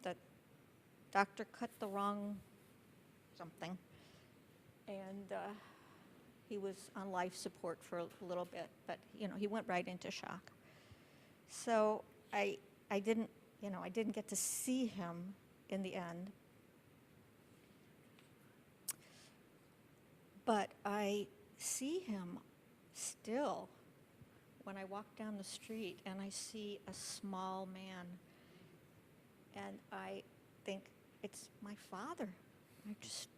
the doctor cut the wrong something, and he was on life support for a little bit, but he went right into shock. So I didn't get to see him in the end, but I see him still when I walk down the street and I see a small man, and I think it's my father. I just,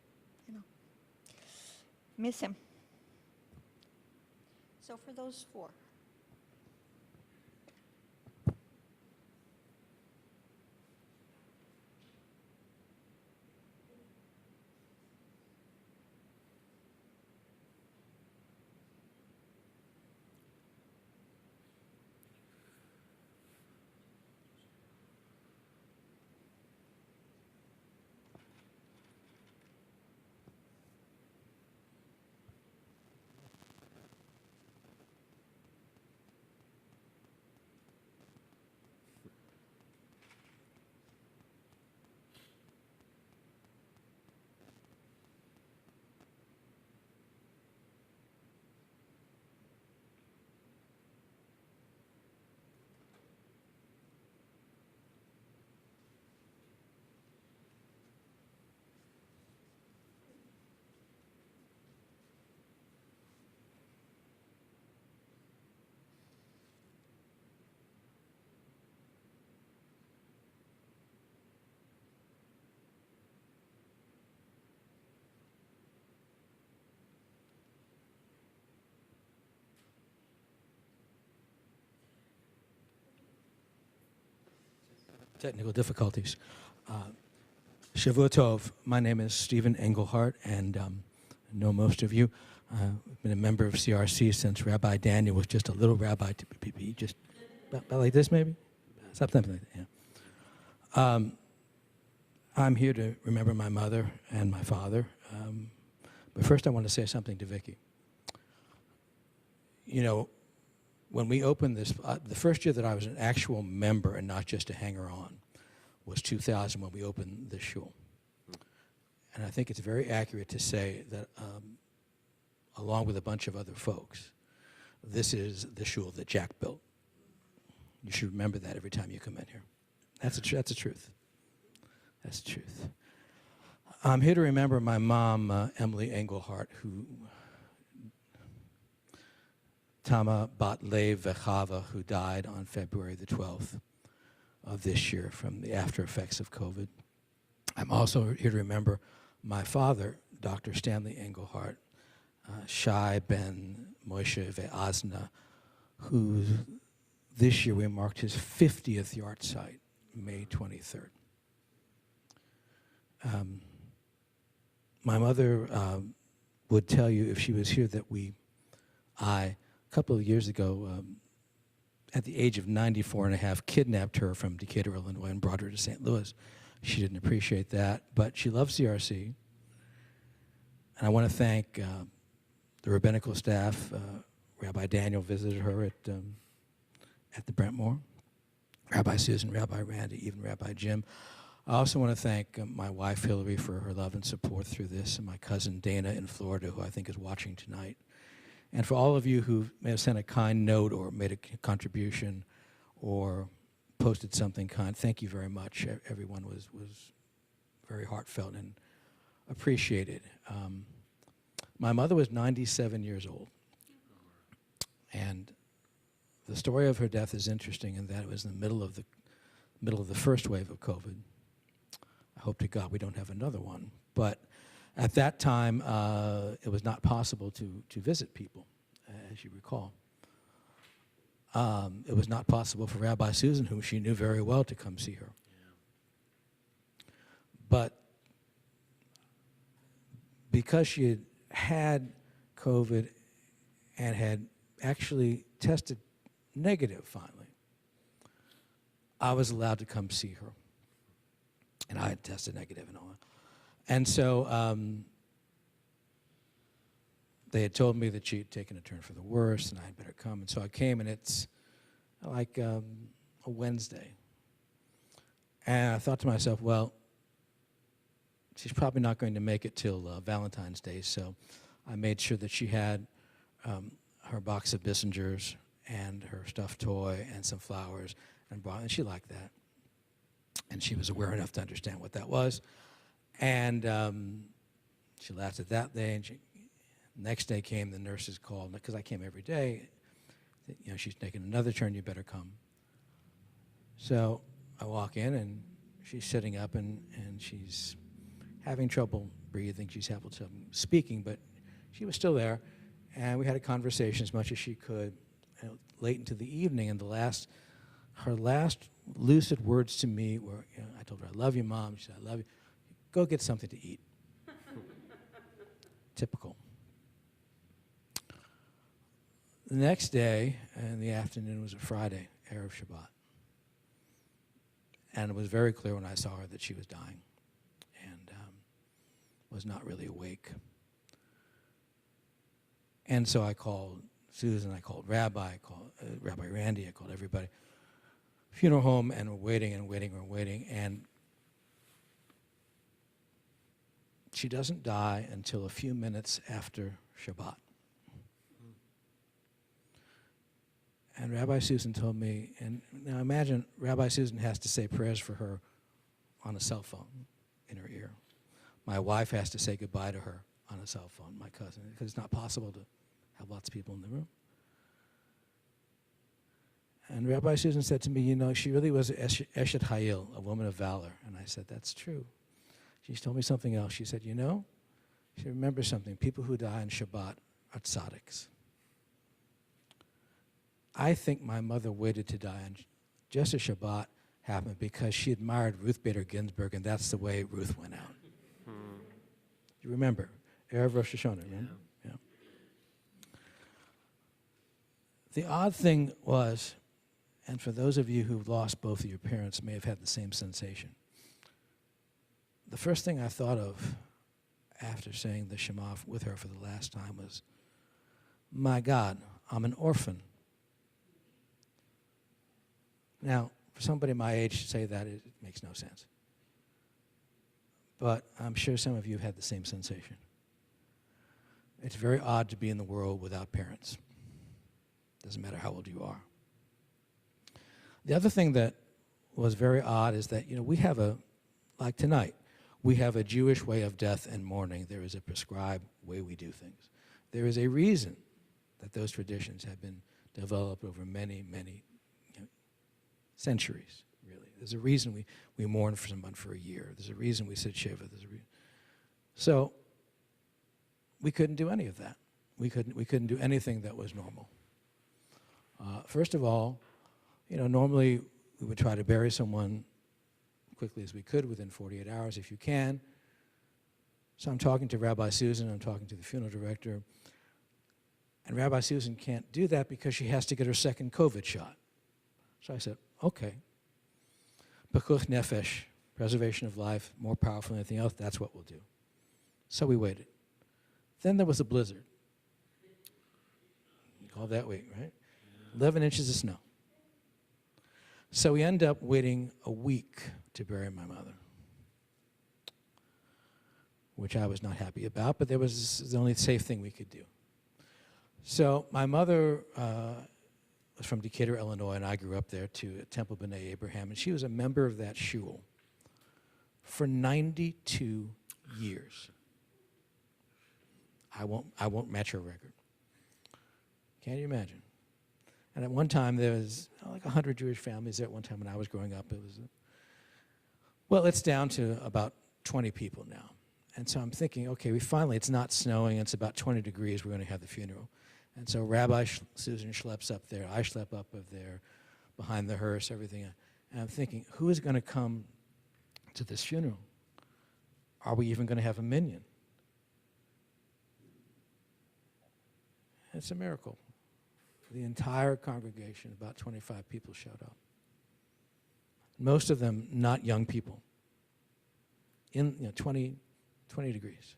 miss him. So for those four. Technical difficulties. Shavua Tov. My name is Stephen Engelhardt, and I know most of you. I've been a member of CRC since Rabbi Daniel was just a little rabbi to be just about like this, maybe? Something like that, yeah. I'm here to remember my mother and my father. But first I want to say something to Vicki. When we opened this, the first year that I was an actual member and not just a hanger-on was 2000 when we opened this shul. And I think it's very accurate to say that, along with a bunch of other folks, this is the shul that Jack built. You should remember that every time you come in here. That's the truth. That's the truth. I'm here to remember my mom, Emily Engelhardt, who Tama Bat Lev Vechava, who died on February the 12th of this year from the after effects of COVID. I'm also here to remember my father, Dr. Stanley Engelhardt, Shai Ben Moshe Ve'azna, who this year we marked his 50th yard site, May 23rd. My mother would tell you if she was here that a couple of years ago, at the age of 94 and a half, kidnapped her from Decatur, Illinois, and brought her to St. Louis. She didn't appreciate that, but she loves CRC. And I want to thank the rabbinical staff. Rabbi Daniel visited her at the Brentmore, Rabbi Susan, Rabbi Randy, even Rabbi Jim. I also want to thank my wife, Hillary, for her love and support through this, and my cousin Dana in Florida, who I think is watching tonight. And for all of you who may have sent a kind note or made a contribution or posted something kind, thank you very much. Everyone was very heartfelt and appreciated. My mother was 97 years old. And the story of her death is interesting in that it was in the middle of the first wave of COVID. I hope to God we don't have another one. But at that time, it was not possible to visit people, as you recall. It was not possible for Rabbi Susan, whom she knew very well, to come see her. Yeah. But because she had COVID and had actually tested negative finally, I was allowed to come see her. And I had tested negative and all that. And so they had told me that she had taken a turn for the worse and I had better come. And so I came, and it's like a Wednesday. And I thought to myself, well, she's probably not going to make it till Valentine's Day, so I made sure that she had her box of Bissingers and her stuffed toy and some flowers, and she liked that. And she was aware enough to understand what that was. And she lasted that day, and next day came, the nurses called, because I came every day, you know, she's taking another turn, you better come. So I walk in, and she's sitting up, and she's having trouble breathing. She's having trouble speaking, but she was still there. And we had a conversation as much as she could late into the evening. And her last lucid words to me were, you know, I told her, I love you, Mom. She said, I love you. Go get something to eat. Typical. The next day in the afternoon was a Friday, Erev Shabbat. And it was very clear when I saw her that she was dying and was not really awake. And so I called Susan, I called Rabbi, I called Rabbi Randy, I called everybody. Funeral home, and we're waiting and waiting and waiting. And she doesn't die until a few minutes after Shabbat. And Rabbi Susan told me, and now imagine Rabbi Susan has to say prayers for her on a cell phone in her ear. My wife has to say goodbye to her on a cell phone, my cousin, because it's not possible to have lots of people in the room. And Rabbi Susan said to me, you know, she really was Eshet Hayil, a woman of valor. And I said, that's true. She told me something else. She said, you know, she remembers something. People who die on Shabbat are tzaddiks. I think my mother waited to die on just as Shabbat happened because she admired Ruth Bader Ginsburg, and that's the way Ruth went out. You remember? Erev Rosh Hashanah, remember? Yeah. The odd thing was, and for those of you who've lost both of your parents may have had the same sensation, the first thing I thought of after saying the Shema with her for the last time was, my God, I'm an orphan. Now, for somebody my age to say that, it makes no sense. But I'm sure some of you have had the same sensation. It's very odd to be in the world without parents. Doesn't matter how old you are. The other thing that was very odd is that, you know, we have like tonight, we have a Jewish way of death and mourning. There is a prescribed way we do things. There is a reason that those traditions have been developed over many, many centuries, really. There's a reason we mourn for someone for a year. There's a reason we sit Shiva. So we couldn't do any of that. We couldn't do anything that was normal. First of all, you know, normally we would try to bury someone quickly as we could within 48 hours if you can. So I'm talking to Rabbi Susan, I'm talking to the funeral director, and Rabbi Susan can't do that because she has to get her second COVID shot. So I said, okay. Pekuach nefesh, preservation of life, more powerful than anything else, that's what we'll do. So we waited. Then there was a blizzard. You call that wait, right? 11 inches of snow. So we end up waiting a week to bury my mother, which I was not happy about, but that was the only safe thing we could do. So my mother was from Decatur, Illinois, and I grew up there to Temple B'nai Abraham, and she was a member of that shul for 92 years. I won't match her record. Can you imagine? And at one time, there was like 100 Jewish families there at one time when I was growing up. It was, well, it's down to about 20 people now. And so I'm thinking, okay, it's not snowing, it's about 20 degrees, we're going to have the funeral. And so Rabbi Susan schleps up there, I schlep up there, behind the hearse, everything. And I'm thinking, who is going to come to this funeral? Are we even going to have a minyan? It's a miracle. The entire congregation, about 25 people, showed up. Most of them not young people. In 20 degrees.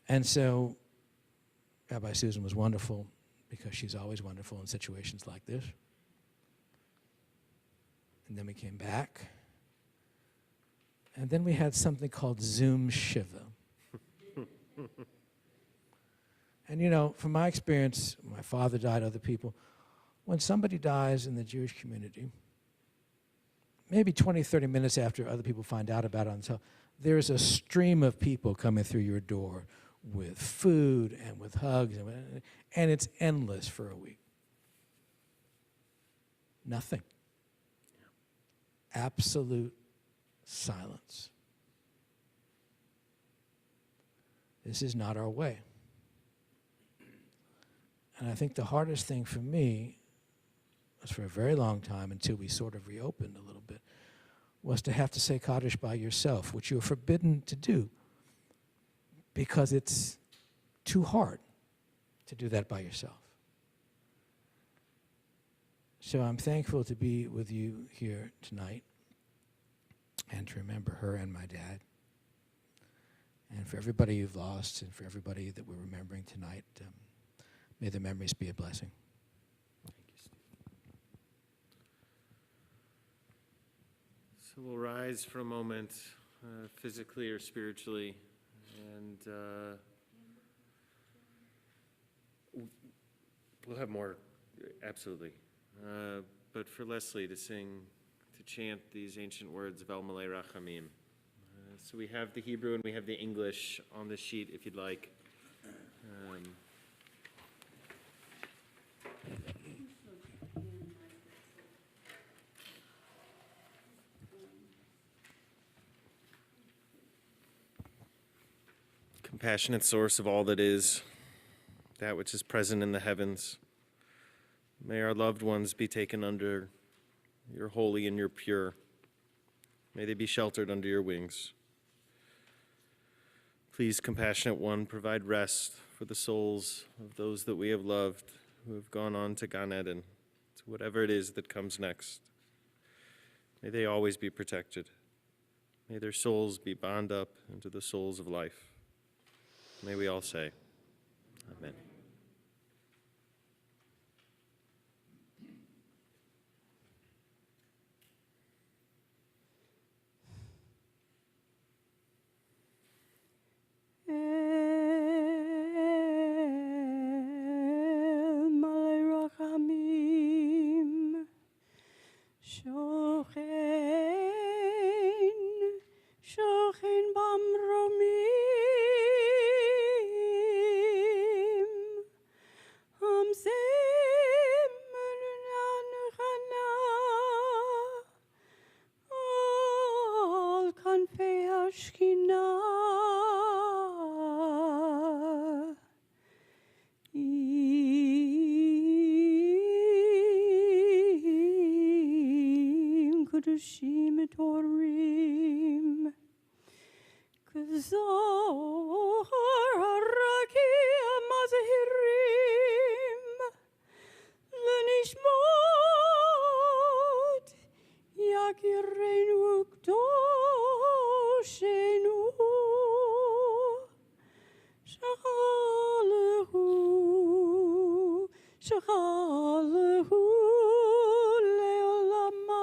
And so Rabbi Susan was wonderful because she's always wonderful in situations like this. and then we came back. And then we had something called Zoom Shiva. And you know, from my experience, my father died, other people, when somebody dies in the Jewish community, maybe 20, 30 minutes after other people find out about it on the there's a stream of people coming through your door with food and with hugs, and it's endless for a week. Nothing. Absolute silence. This is not our way. And I think the hardest thing for me was for a very long time, until we sort of reopened a little bit, was to have to say Kaddish by yourself, which you were forbidden to do because it's too hard to do that by yourself. So I'm thankful to be with you here tonight and to remember her and my dad. And for everybody you've lost and for everybody that we're remembering tonight, may the memories be a blessing. Thank you, Steve. So we'll rise for a moment, physically or spiritually, and we'll have more, absolutely. But for Leslie to sing, to chant these ancient words of El Malei Rachamim. So we have the Hebrew and we have the English on the sheet if you'd like. Compassionate source of all that is, that which is present in the heavens. May our loved ones be taken under your holy and your pure. May they be sheltered under your wings. Please, compassionate one, provide rest for the souls of those that we have loved, who have gone on to Gan Eden, to whatever it is that comes next. May they always be protected. May their souls be bound up into the souls of life. May we all say, Amen. El Malei Rachamim Shochen Bamromim Hamzem Chana Al Kanfei Ashkinah Kudushim Torim Kzohar Harakim Mazahirim Lenishmot Yakireinu Kdoshenu Shachalehu Leolamam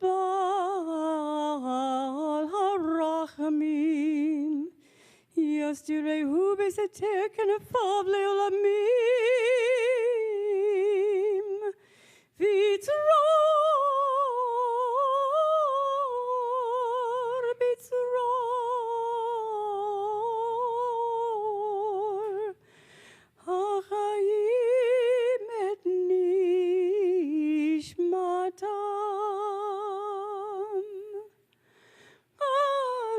Baal HaRachamim Yastirehu Besetek Nefav Leolamim Vitzror Bitzror HaChaim et Nishmatam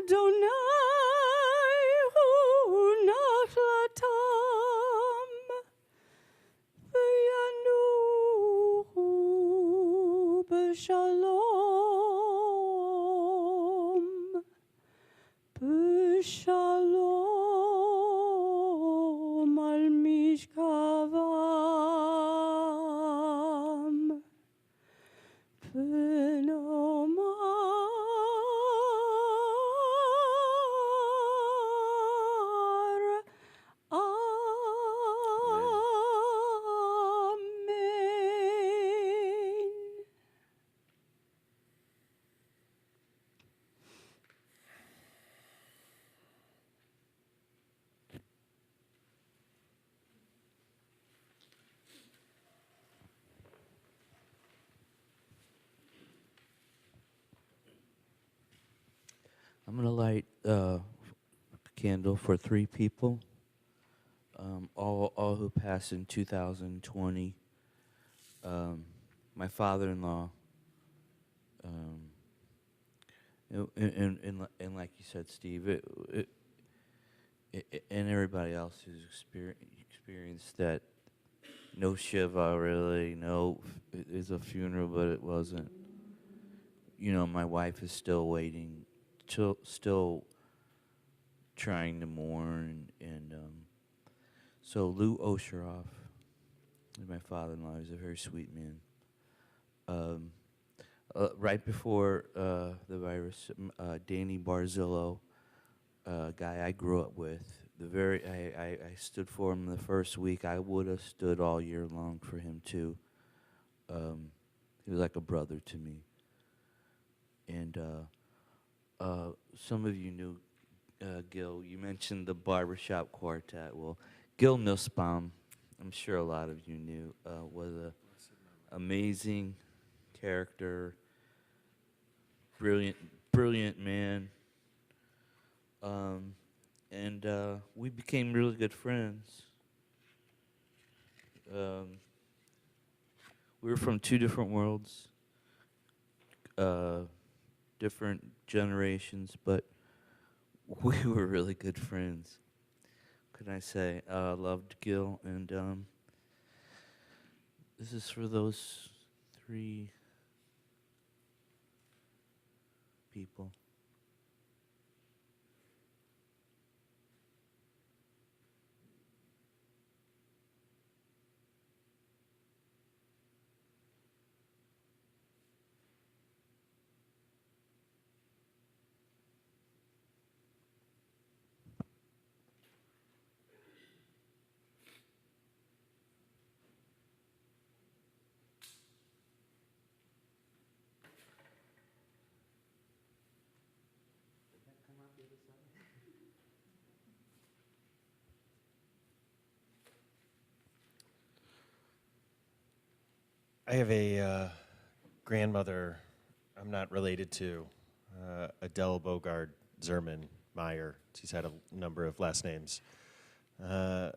Adonai hu nachlatam v'yanuchu b'shalom b'shalom al mishkavam v'nomar Amen. I'm going to light a candle for 3 people, all who passed in 2020. My father-in-law, and like you said, Steve, and everybody else who's experienced that. No shiva, really. No, it is a funeral, but it wasn't. You know, my wife is still waiting, still trying to mourn, and so Lou Osheroff is my father-in-law. He's a very sweet man. Right before the virus, Danny Barzillo, a guy I grew up with, I stood for him the first week. I would have stood all year long for him too. He was like a brother to me. And some of you knew Gil. You mentioned the barbershop quartet. Well, Gil Nussbaum, I'm sure a lot of you knew, was an amazing character, brilliant man. And we became really good friends. We were from 2 different worlds, different generations, but we were really good friends. What can I say? Loved Gil, and this is for those 3 people. I have a grandmother I'm not related to, Adele Bogard Zerman Meyer. She's had a number of last names. Who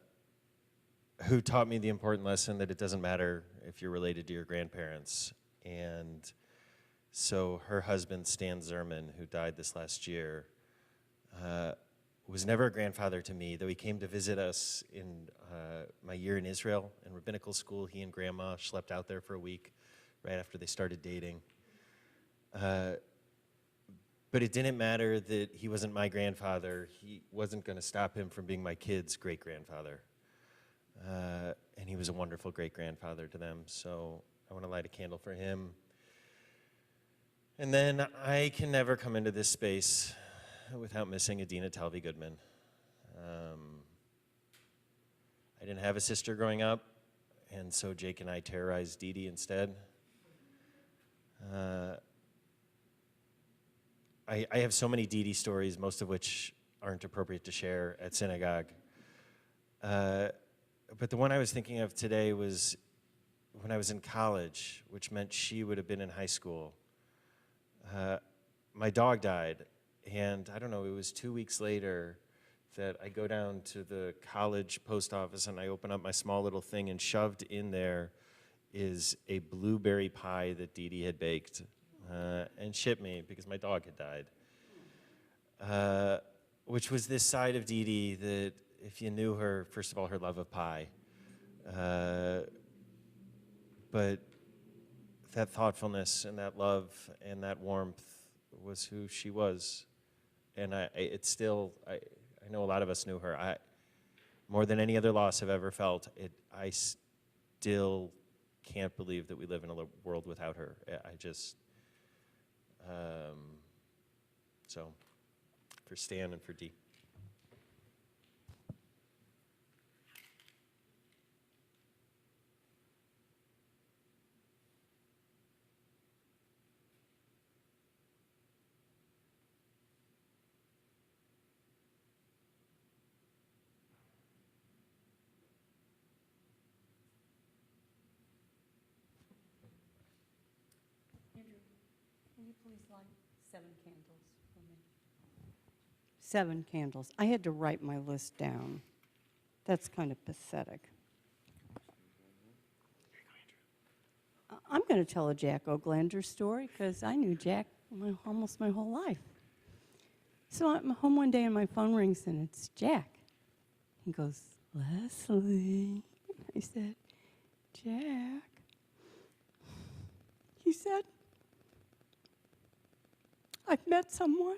taught me the important lesson that it doesn't matter if you're related to your grandparents. And so her husband, Stan Zerman, who died this last year, was never a grandfather to me, though he came to visit us in my year in Israel in rabbinical school. He and Grandma schlepped out there for a week right after they started dating. But it didn't matter that he wasn't my grandfather. He wasn't going to stop him from being my kid's great-grandfather. And he was a wonderful great-grandfather to them. So I want to light a candle for him. And then I can never come into this space without missing Adina Talvi Goodman. I didn't have a sister growing up, and so Jake and I terrorized Dee Dee instead. I have so many Dee Dee stories, most of which aren't appropriate to share at synagogue. But the one I was thinking of today was when I was in college, which meant she would have been in high school. My dog died, and I don't know, it was 2 weeks later that I go down to the college post office and I open up my small little thing, and shoved in there is a blueberry pie that Dee Dee had baked and shipped me because my dog had died. Which was this side of Dee Dee that, if you knew her, first of all, her love of pie, but that thoughtfulness and that love and that warmth was who she was. And I know a lot of us knew her. More than any other loss I've ever felt, I still can't believe that we live in a world without her. So for Stan and for Dee. Andrew, can you please light 7 candles for me? 7 candles. I had to write my list down. That's kind of pathetic. I'm going to tell a Jack O'Glander story because I knew Jack almost my whole life. So I'm home one day and my phone rings and it's Jack. He goes, Leslie. I said, Jack. He said, I've met someone.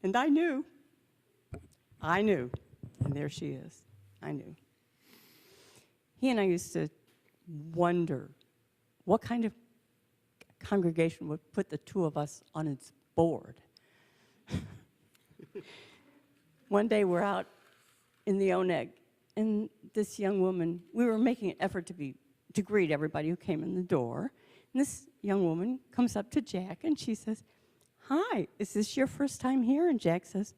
And I knew. And there she is. I knew. He and I used to wonder what kind of congregation would put the two of us on its board. One day we're out in the Oneg, and this young woman, we were making an effort to greet everybody who came in the door. And this young woman comes up to Jack and she says, "Hi, is this your first time here?" And Jack says,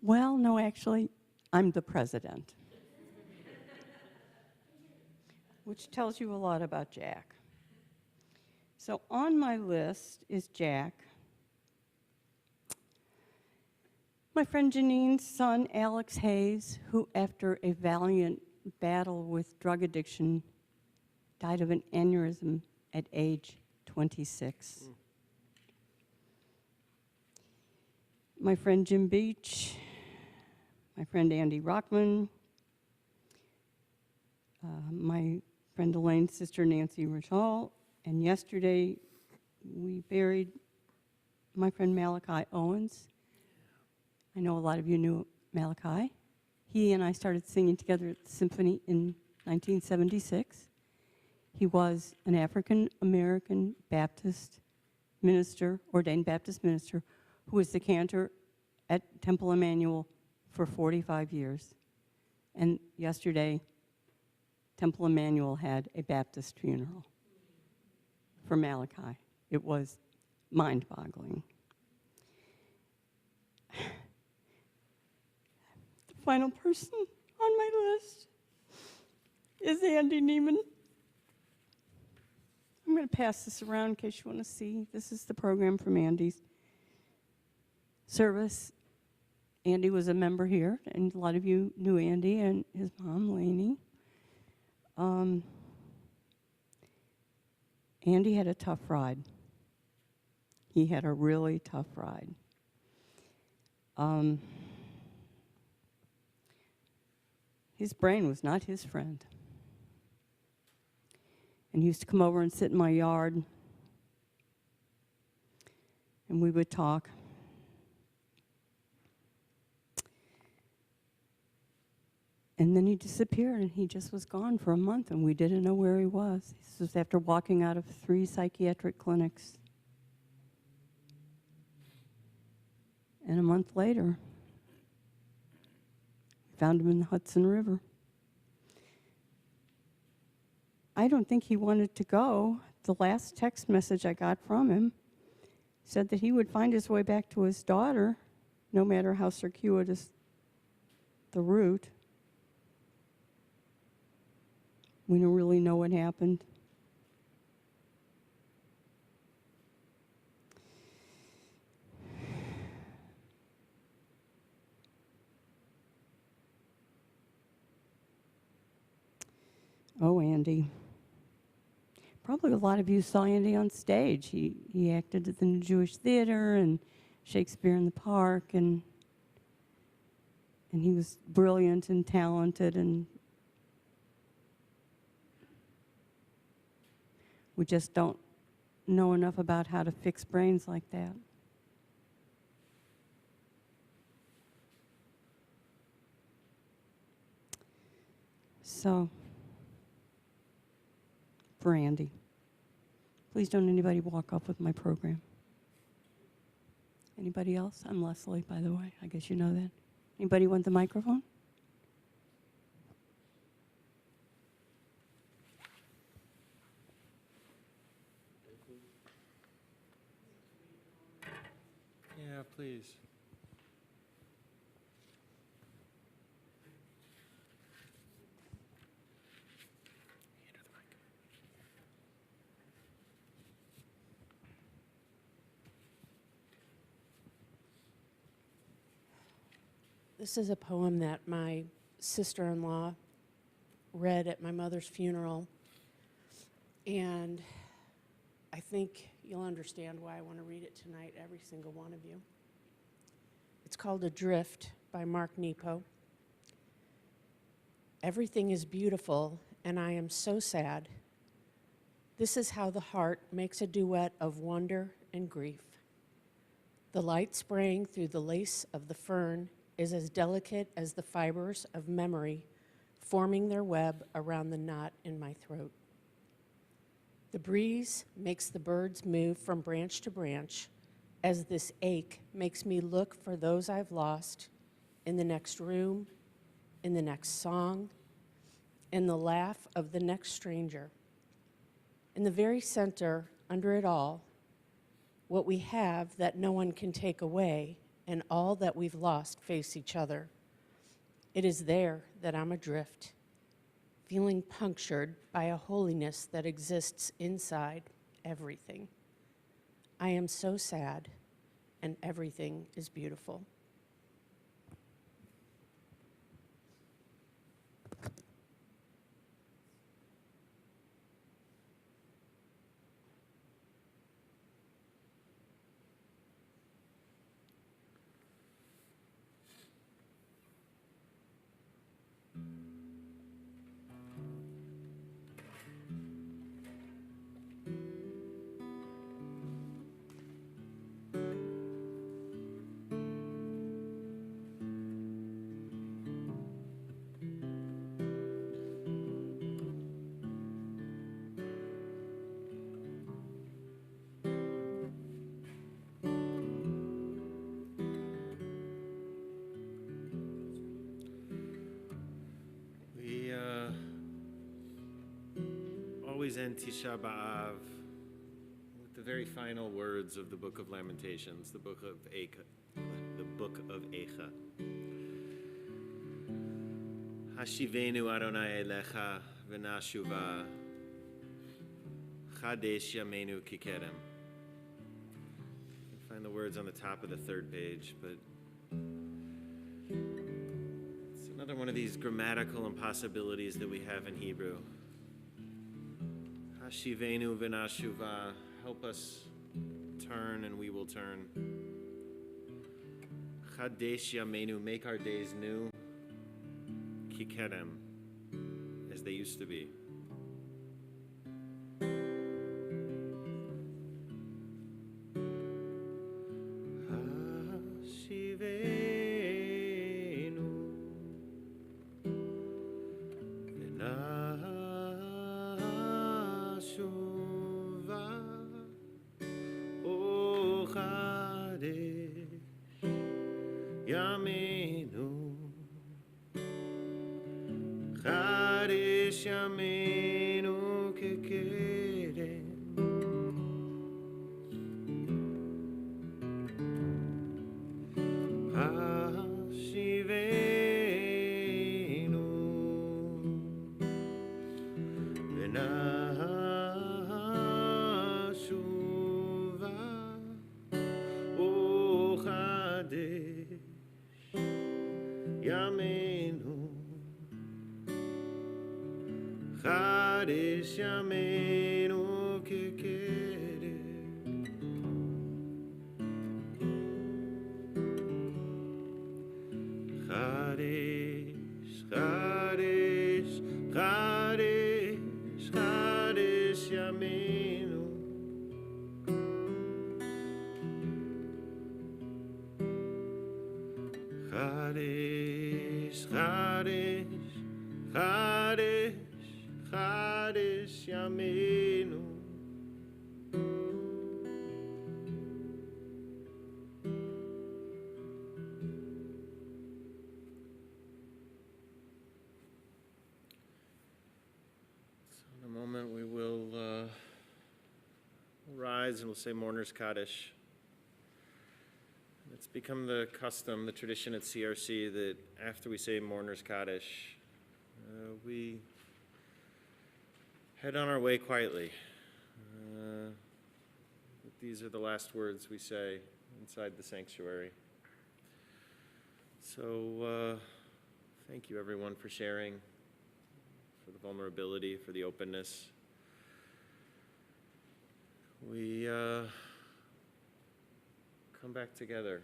"Well, no, actually, I'm the president." Which tells you a lot about Jack. So on my list is Jack, my friend Janine's son, Alex Hayes, who after a valiant battle with drug addiction died of an aneurysm at age 26. My friend Jim Beach, my friend Andy Rockman, my friend Elaine's sister Nancy Rachel, and yesterday we buried my friend Malachi Owens. I know a lot of you knew Malachi. He and I started singing together at the symphony in 1976. He was an African-American Baptist minister, ordained Baptist minister, who was the cantor at Temple Emmanuel for 45 years. And yesterday, Temple Emmanuel had a Baptist funeral for Malachi. It was mind-boggling. The final person on my list is Andy Neiman. I'm going to pass this around in case you want to see. This is the program from Andy's service. Andy was a member here, and a lot of you knew Andy and his mom, Lainey. Andy had a tough ride. He had a really tough ride. His brain was not his friend. And he used to come over and sit in my yard, and we would talk. And then he disappeared, and he just was gone for a month, and we didn't know where he was. This was after walking out of 3 psychiatric clinics. And a month later, we found him in the Hudson River. I don't think he wanted to go. The last text message I got from him said that he would find his way back to his daughter, no matter how circuitous the route. We don't really know what happened. Oh, Andy. Probably a lot of you saw Andy on stage. He acted at the New Jewish Theater and Shakespeare in the Park, and he was brilliant and talented, and we just don't know enough about how to fix brains like that. So, for Andy, please don't anybody walk off with my program. Anybody else? I'm Leslie, by the way. I guess you know that. Anybody want the microphone? Yeah, please. This is a poem that my sister-in-law read at my mother's funeral, and I think you'll understand why I want to read it tonight, every single one of you. It's called Adrift by Mark Nepo. Everything is beautiful, and I am so sad. This is how the heart makes a duet of wonder and grief. The light spraying through the lace of the fern is as delicate as the fibers of memory forming their web around the knot in my throat. The breeze makes the birds move from branch to branch as this ache makes me look for those I've lost in the next room, in the next song, in the laugh of the next stranger. In the very center, under it all, what we have that no one can take away, and all that we've lost face each other. It is there that I'm adrift, feeling punctured by a holiness that exists inside everything. I am so sad, and everything is beautiful. We always end Tisha B'Av with the very final words of the Book of Lamentations, the Book of Eicha. Hashivenu Adonai Elecha v'nashuva Chadesh Yamenu Kikerem. You find the words on the top of the third page, but it's another one of these grammatical impossibilities that we have in Hebrew. Hashivenu v'nashuva, help us turn and we will turn. Chadesh Yamenu, make our days new. Kikerem, as they used to be. Hashivenu v'nashuva o Chadesh Yamenu Chadesh Yamenu Kekerem. Hashivenu v'nashuva o Chadesh Yamenu Chadesh Yamenu Kekerem. Chadesh, Chadesh, Chadesh, Chadesh Yamenu. Chadesh, Chadesh, Chadesh, Chadesh Yamenu. So in a moment we will rise and we'll say Mourner's Kaddish. It's become the custom, the tradition at CRC that after we say Mourner's Kaddish, we head on our way quietly. These are the last words we say inside the sanctuary. So, thank you everyone for sharing, for the vulnerability, for the openness. We come back together.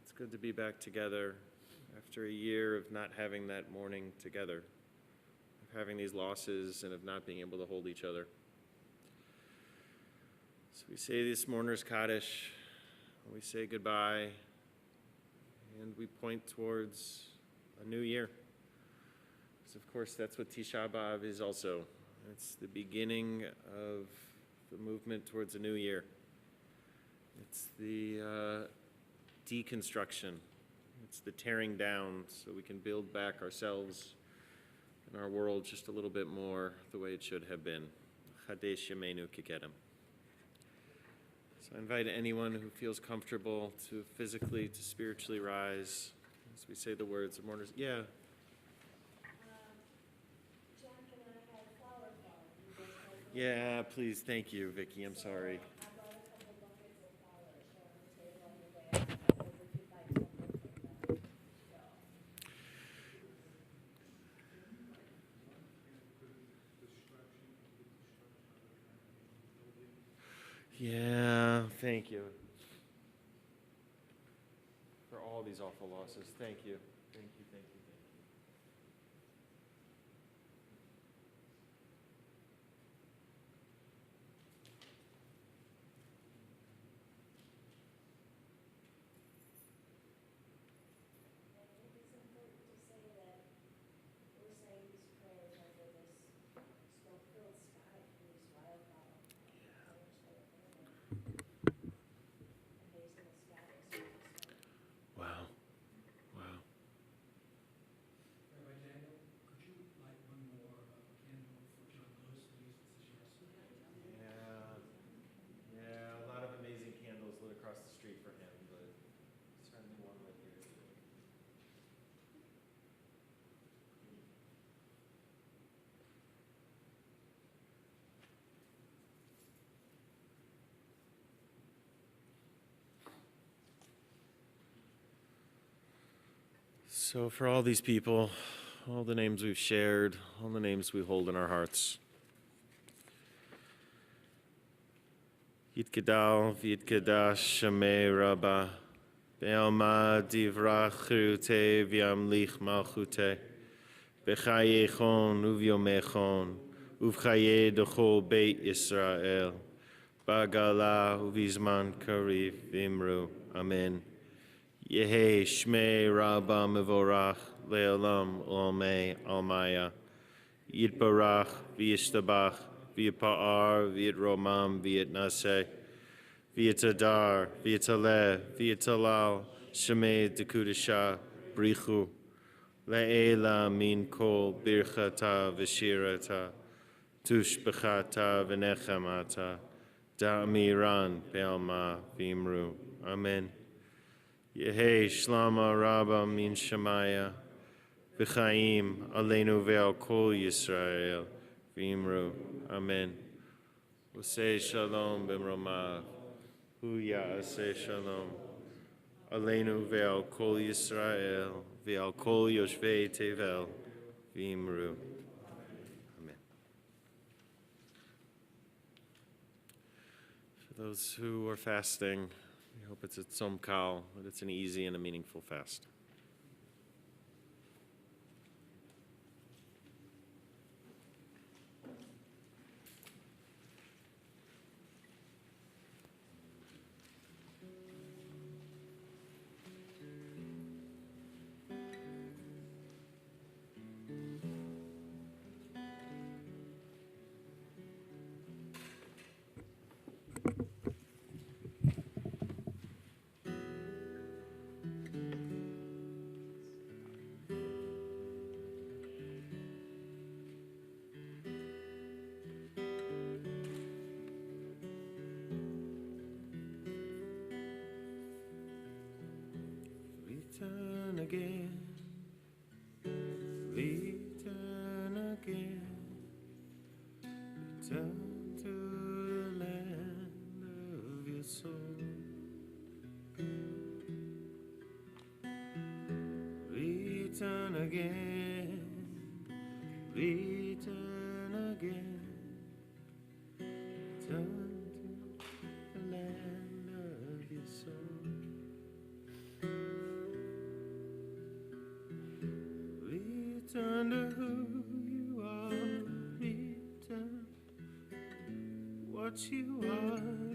It's good to be back together after a year of not having that morning together, of having these losses and of not being able to hold each other. So we say this mourner's Kaddish, we say goodbye, and we point towards a new year. Because of course that's what Tisha B'Av is also. It's the beginning of the movement towards a new year. It's the deconstruction. It's the tearing down so we can build back ourselves and our world just a little bit more the way it should have been. Chadesh Yameinu Kikedem. So I invite anyone who feels comfortable to physically, to spiritually rise as we say the words of mourners. Yeah. Yeah, please. Thank you, Vicki. I'm sorry. Yeah, thank you. For all these awful losses. Thank you. Thank you, thank you, thank you. Wow. Wow. Yeah, yeah, a lot of amazing candles lit across the street for him, but certainly one lit here too. So for all these people, all the names we've shared, all the names we hold in our hearts, Yitkedal v'yitkedash Shemei Rabbah, Be'alma divrach chirute v'yamlich malchute, B'chayechon uvyomechon, uvchaye d'chol Beit Yisrael, B'gala uvizman kariv v'imru. Amen. Yehi Shmei Rabbah Mevorach Le'olam Olmei Almaya Yitbarach V'yishtabach V'yipa'ar V'yitromam V'yitnaseh V'yitadar V'yitaleh V'yitalal Shemei Dekudasha Brichu Le'ela Min Kol Birchata V'shirata Tushbechata V'nechamata Da'amiran Be'alma V'imru. Amen. Yehei Shlama Rabba Min Shemaya V'chaim Aleinu Ve'al Kol Yisrael V'imru. Amen. Usei Shalom B'mromav Hu Ya'aseh Shalom Aleinu Ve'al Kol Yisrael Ve'al Kol Yoshvei Tevel V'imru. Amen. For those who are fasting, I hope it's a tzom kal, that it's an easy and a meaningful fast. Return again, return again, return to the land of your soul. return again, return again, turn to the land of your soul. Return to who you are, return what you are.